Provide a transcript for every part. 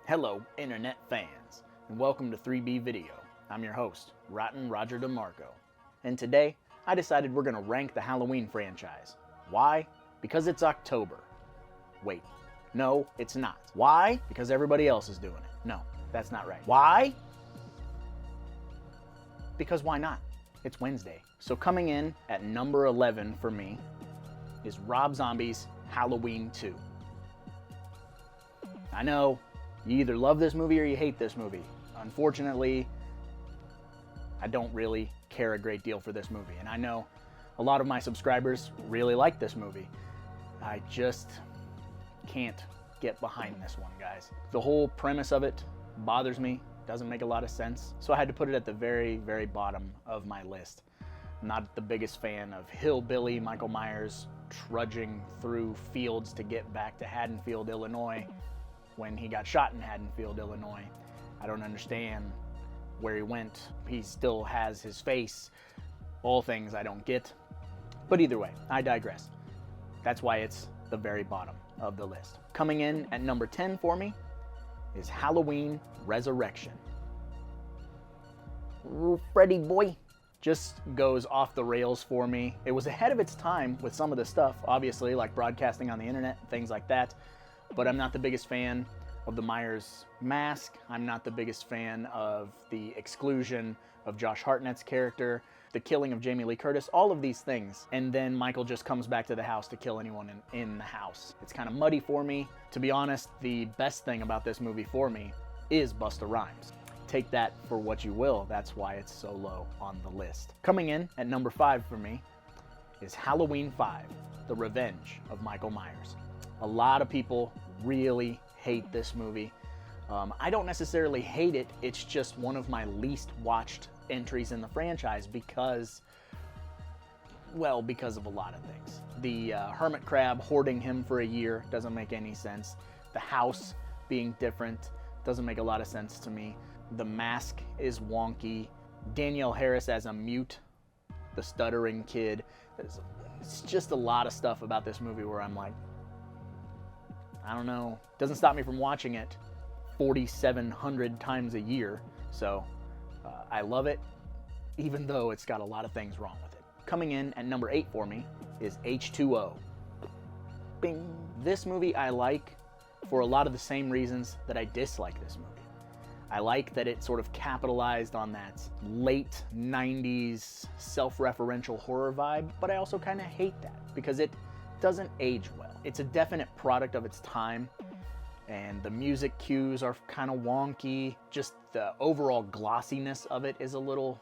Hello, internet fans, and welcome to 3B Video. I'm your host, Rotten Roger DeMarco, and today I decided we're going to rank the Halloween franchise. Why? Because it's October. Wait, no, it's not. Why? Because everybody else is doing it. No, that's not right. Why? Because why not? It's Wednesday. So coming in at number 11 for me is Rob Zombie's Halloween 2. I know, you either love this movie or you hate this movie. Unfortunately, I don't really care a great deal for this movie. And I know a lot of my subscribers really like this movie. I just can't get behind this one, guys. The whole premise of it bothers me, doesn't make a lot of sense. So I had to put it at the very, very bottom of my list. I'm not the biggest fan of hillbilly Michael Myers trudging through fields to get back to Haddonfield, Illinois, when he got shot in Haddonfield, Illinois. I don't understand where he went. He still has his face. All things I don't get. But either way, I digress. That's why it's the very bottom of the list. Coming in at number 10 for me is Halloween Resurrection. Ooh, Freddy boy just goes off the rails for me. It was ahead of its time with some of the stuff, obviously, like broadcasting on the internet, things like that. But I'm not the biggest fan of the Myers mask. I'm not the biggest fan of the exclusion of Josh Hartnett's character, the killing of Jamie Lee Curtis, all of these things. And then Michael just comes back to the house to kill anyone in the house. It's kind of muddy for me. To be honest, the best thing about this movie for me is Busta Rhymes. Take that for what you will. That's why it's so low on the list. Coming in at number 5 for me is Halloween 5, The Revenge of Michael Myers. A lot of people really hate this movie. I don't necessarily hate it, it's just one of my least watched entries in the franchise because of a lot of things. The hermit crab hoarding him for a year doesn't make any sense. The house being different doesn't make a lot of sense to me. The mask is wonky. Danielle Harris as a mute, the stuttering kid. It's just a lot of stuff about this movie where I'm like, I don't know. Doesn't stop me from watching it 4,700 times a year. So I love it, even though it's got a lot of things wrong with it. Coming in at number 8 for me is H2O. Bing. This movie I like for a lot of the same reasons that I dislike this movie. I like that it sort of capitalized on that late 90s self-referential horror vibe, but I also kind of hate that because it doesn't age well. It's a definite product of its time, and the music cues are kind of wonky. Just the overall glossiness of it is a little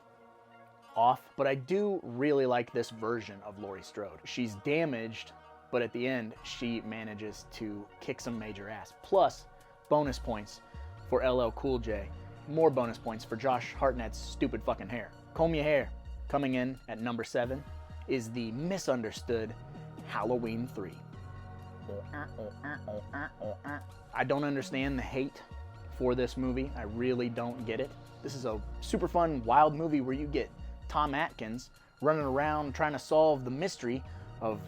off, but I do really like this version of Laurie Strode. She's damaged, but at the end, she manages to kick some major ass. Plus, bonus points for LL Cool J. More bonus points for Josh Hartnett's stupid fucking hair. Comb your hair. Coming in at number 7 is the misunderstood Halloween 3. I don't understand the hate for this movie. I really don't get it. This is a super fun, wild movie where you get Tom Atkins running around trying to solve the mystery of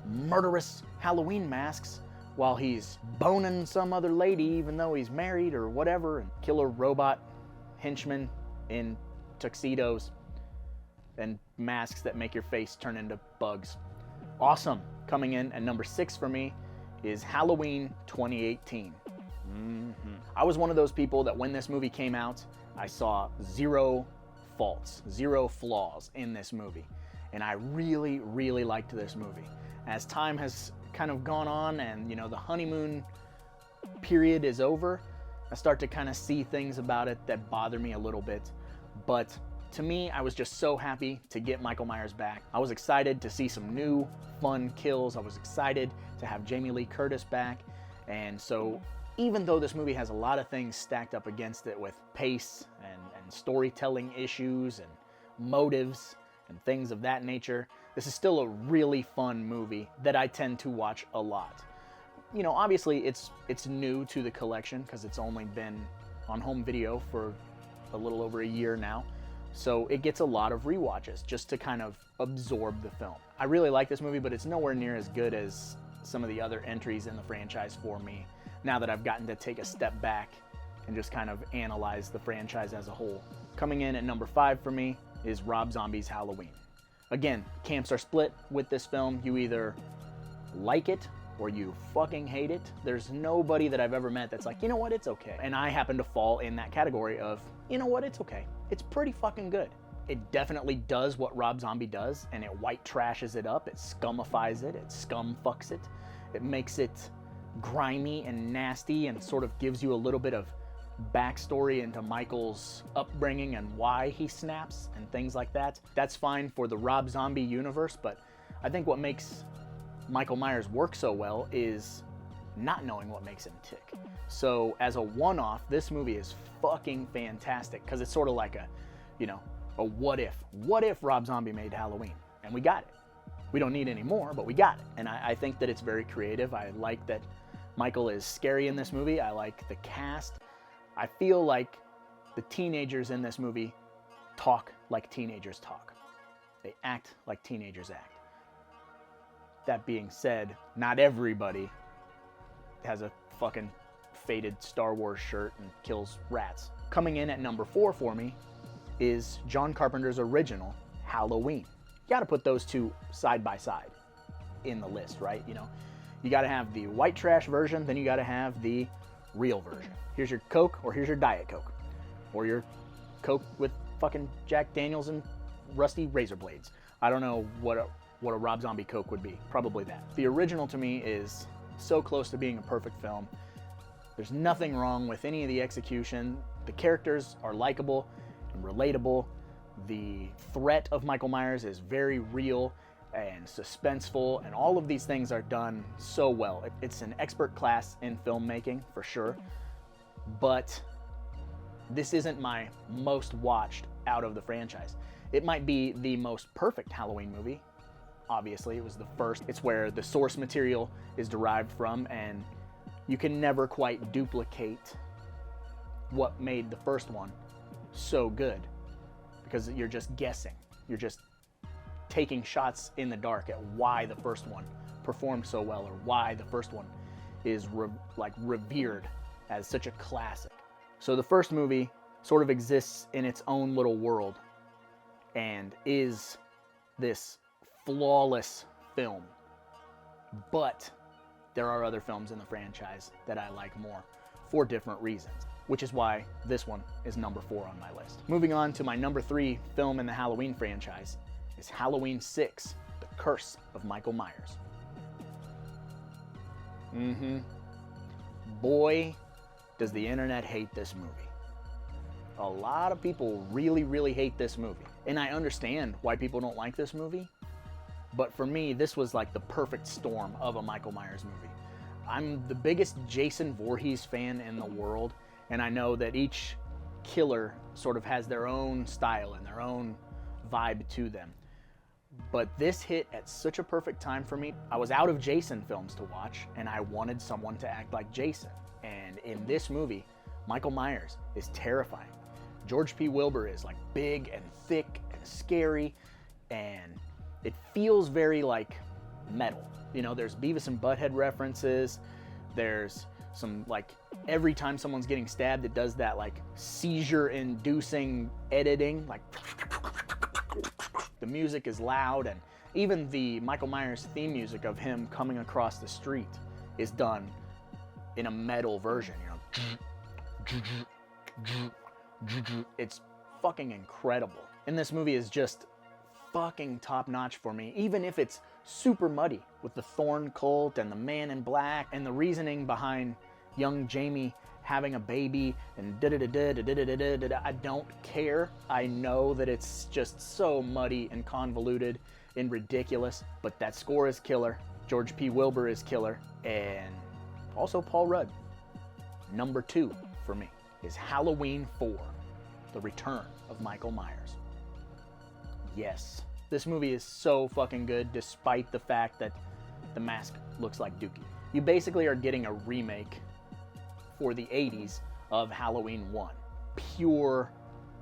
murderous Halloween masks while he's boning some other lady even though he's married or whatever, and killer robot henchmen in tuxedos and masks that make your face turn into bugs. Awesome. Coming in at number 6 for me is Halloween 2018. I was one of those people that when this movie came out, I saw zero faults, zero flaws in this movie. And I really, really liked this movie. As time has kind of gone on and, the honeymoon period is over, I start to kind of see things about it that bother me a little bit. But to me, I was just so happy to get Michael Myers back. I was excited to see some new, fun kills. I was excited to have Jamie Lee Curtis back. And so, even though this movie has a lot of things stacked up against it with pace and storytelling issues and motives and things of that nature, this is still a really fun movie that I tend to watch a lot. Obviously, it's new to the collection because it's only been on home video for a little over a year now. So it gets a lot of rewatches just to kind of absorb the film. I really like this movie, but it's nowhere near as good as some of the other entries in the franchise for me now that I've gotten to take a step back and just kind of analyze the franchise as a whole. Coming in at number 5 for me is Rob Zombie's Halloween. Again, camps are split with this film. You either like it or you fucking hate it. There's nobody that I've ever met that's like, you know what, it's okay. And I happen to fall in that category of, you know what, it's okay. It's pretty fucking good. It definitely does what Rob Zombie does, and it white trashes it up, it scumifies it, it scum fucks it. It makes it grimy and nasty and sort of gives you a little bit of backstory into Michael's upbringing and why he snaps and things like that. That's fine for the Rob Zombie universe, but I think what makes Michael Myers work so well is not knowing what makes him tick. So as a one-off, this movie is fucking fantastic because it's sort of like a, you know, a what if. What if Rob Zombie made Halloween? And we got it. We don't need any more, but we got it. And I think that it's very creative. I like that Michael is scary in this movie. I like the cast. I feel like the teenagers in this movie talk like teenagers talk. They act like teenagers act. That being said, not everybody has a fucking faded Star Wars shirt and kills rats. Coming in at number 4 for me is John Carpenter's original Halloween. You gotta put those two side by side in the list, right? You know, you gotta have the white trash version, then you gotta have the real version. Here's your Coke, or here's your Diet Coke. Or your Coke with fucking Jack Daniels and rusty razor blades. I don't know what a Rob Zombie Coke would be. Probably that. The original to me is so close to being a perfect film. There's nothing wrong with any of the execution. The characters are likable and relatable. The threat of Michael Myers is very real and suspenseful, and all of these things are done so well. It's an expert class in filmmaking, for sure, but this isn't my most watched out of the franchise. It might be the most perfect Halloween movie. Obviously, it was the first. It's where the source material is derived from, and you can never quite duplicate what made the first one so good, because you're just guessing. You're just taking shots in the dark at why the first one performed so well, or why the first one is revered as such a classic. So the first movie sort of exists in its own little world and is this flawless film. But there are other films in the franchise that I like more for different reasons, which is why this one is number 4 on my list. Moving on to my number 3 film in the Halloween franchise is Halloween 6, The Curse of Michael Myers. Boy, does the internet hate this movie. A lot of people really, really hate this movie. And I understand why people don't like this movie, but for me, this was like the perfect storm of a Michael Myers movie. I'm the biggest Jason Voorhees fan in the world, and I know that each killer sort of has their own style and their own vibe to them. But this hit at such a perfect time for me. I was out of Jason films to watch, and I wanted someone to act like Jason. And in this movie, Michael Myers is terrifying. George P. Wilbur is like big and thick and scary, and it feels very like metal. You know, there's Beavis and Butthead references. There's some, like, every time someone's getting stabbed, it does that like seizure-inducing editing, like the music is loud, and even the Michael Myers theme music of him coming across the street is done in a metal version, you know. It's fucking incredible. And this movie is just fucking top-notch for me, even if it's super muddy with the Thorn cult and the Man in Black and the reasoning behind young Jamie having a baby and da-da-da-da-da-da-da-da-da. I don't care. I know that it's just so muddy and convoluted and ridiculous, but that score is killer. George P. Wilbur is killer, and also Paul Rudd. Number 2 for me is Halloween 4, The Return of Michael Myers. Yes, this movie is so fucking good despite the fact that the mask looks like Dookie. You basically are getting a remake for the 80s of Halloween 1. Pure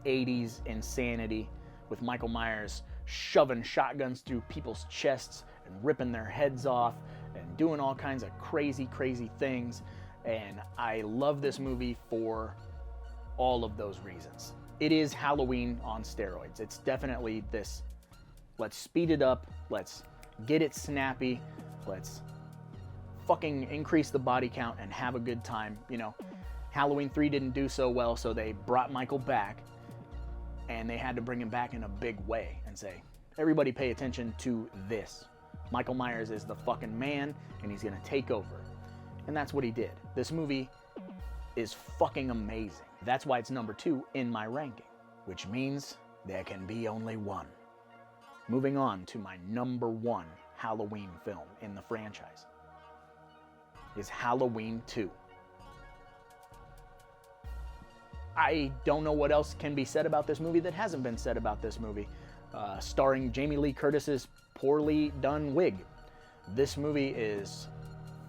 80s insanity with Michael Myers shoving shotguns through people's chests and ripping their heads off and doing all kinds of crazy, crazy things. And I love this movie for all of those reasons. It is Halloween on steroids. It's definitely this, let's speed it up, let's get it snappy, let's fucking increase the body count and have a good time. You know, Halloween 3 didn't do so well, so they brought Michael back, and they had to bring him back in a big way and say, everybody pay attention to this. Michael Myers is the fucking man, and he's gonna take over. And that's what he did. This movie is fucking amazing. That's why it's number 2 in my ranking, which means there can be only one. Moving on to my number 1 Halloween film in the franchise is Halloween 2. I don't know what else can be said about this movie that hasn't been said about this movie. Starring Jamie Lee Curtis's poorly done wig. This movie is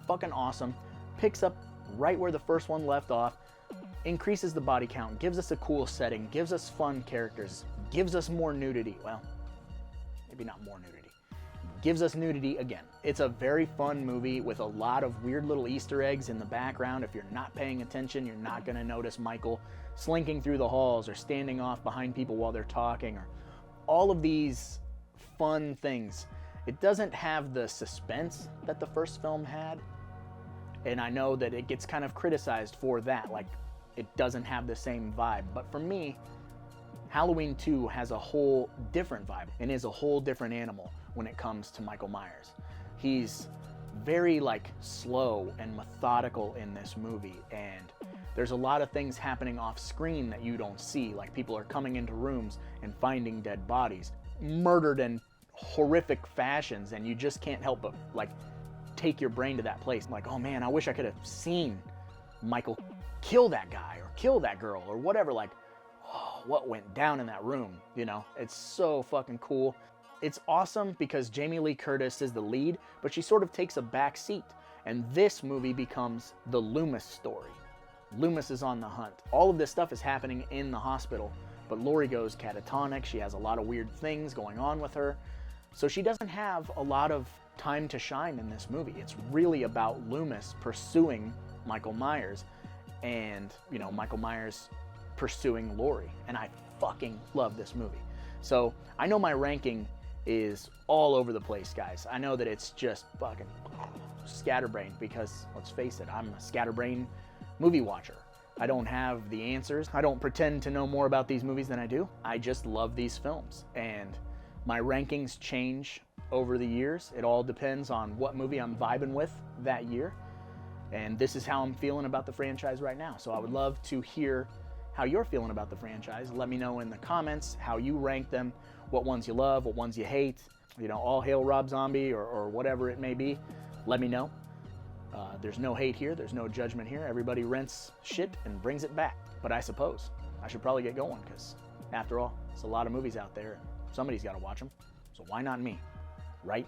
fucking awesome. Picks up right where the first one left off, increases the body count, gives us a cool setting, gives us fun characters, gives us more nudity. Well, maybe not more nudity. Gives us nudity again. It's a very fun movie with a lot of weird little Easter eggs in the background. If you're not paying attention, you're not going to notice Michael slinking through the halls or standing off behind people while they're talking, or all of these fun things. It doesn't have the suspense that the first film had, and I know that it gets kind of criticized for that, like it doesn't have the same vibe. But for me, Halloween 2 has a whole different vibe and is a whole different animal when it comes to Michael Myers. He's very like slow and methodical in this movie, and there's a lot of things happening off screen that you don't see, like people are coming into rooms and finding dead bodies, murdered in horrific fashions, and you just can't help but like take your brain to that place. Like, oh man, I wish I could have seen Michael kill that guy or kill that girl or whatever. Like, oh, what went down in that room, you know? It's so fucking cool. It's awesome because Jamie Lee Curtis is the lead, but she sort of takes a back seat, and this movie becomes the Loomis story. Loomis is on the hunt. All of this stuff is happening in the hospital, but Laurie goes catatonic. She has a lot of weird things going on with her, so she doesn't have a lot of time to shine in this movie. It's really about Loomis pursuing Michael Myers, and, you know, Michael Myers pursuing Laurie, and I fucking love this movie. So I know my ranking is all over the place, guys. I know that it's just fucking scatterbrained because, let's face it, I'm a scatterbrained movie watcher. I don't have the answers. I don't pretend to know more about these movies than I do. I just love these films, and my rankings change over the years. It all depends on what movie I'm vibing with that year, and this is how I'm feeling about the franchise right now. So I would love to hear how you're feeling about the franchise. Let me know in the comments how you rank them, what ones you love, what ones you hate, you know, all hail Rob Zombie or whatever it may be. Let me know. There's no hate here, there's no judgment here. Everybody rents shit and brings it back. But I suppose I should probably get going, because after all, it's a lot of movies out there and somebody's got to watch them. So why not me, right?